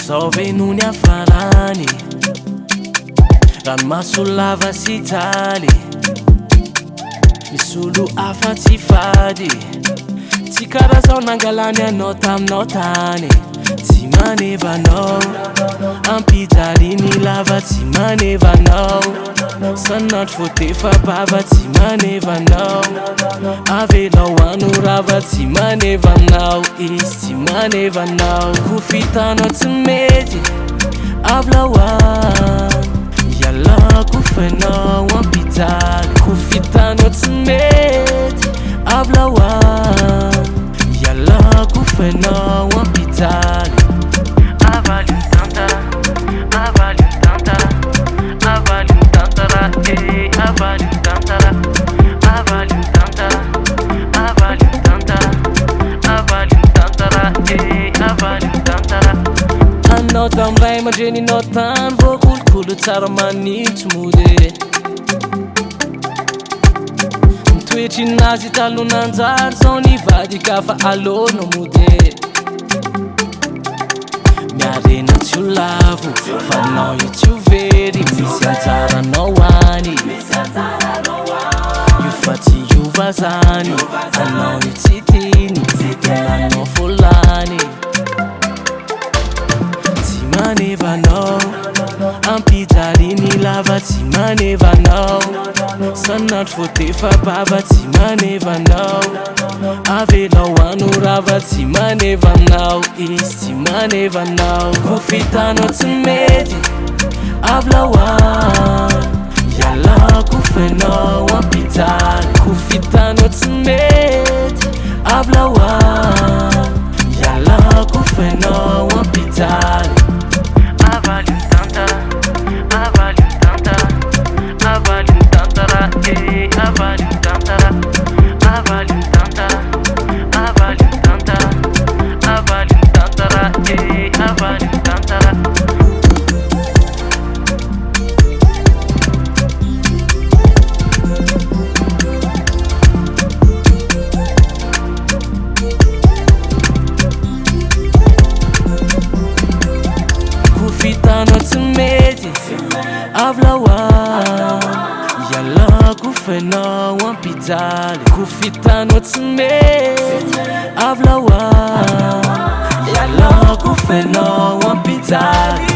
Sovenu farani ranomaso lava sy taly misy olo hafa tsy fady tsy karaha zao nangalany anao taminao tany tsy manevanao ampijariny lava tsy manevanao sanandro vao defa bava tsy manevanao avelao anorava tsy manevanao izy tsy manevanao kofitanao tsy mety avlaoan ialako fenao ampijaly kofitanao tsy mety avlaoan ialako fenao ampijaly avaliny tantara avaliny tantara avaliny tantara avaliny tantara avaliny tantara avaliny tantara avaliny tantara avaliny tantara anao tamray mandreninao tany voakolokolo tsara manitsy mode mitoetry nazy talonanjary zao nivady ka fa alôno mode miarena tsy ho lavo fa anao io tsy ho very misy anjaranao any io fa tsy iova zany anao io tsy tiny tenanao folany tsy manevanao ampijariny lava tsy manevanao sanandro vao defa bava tsy manevanao avelao anorava tsy manevanao izy tsy manevanao kofitanao tsy mety avlaoan ialako fenao ampijaly kofitanao tsy mety avlaoan ialako fenao ampijaly avaliny tantara avaliny tantara avaliny tantara avaliny tantara avaliny tantara avaliny tantara avaliny tantara avaliny tantara kofitanao tsy mety avlaoan ialako fenao ampijaly kofitanao tsy mety avlaoan ialako fenao ampijaly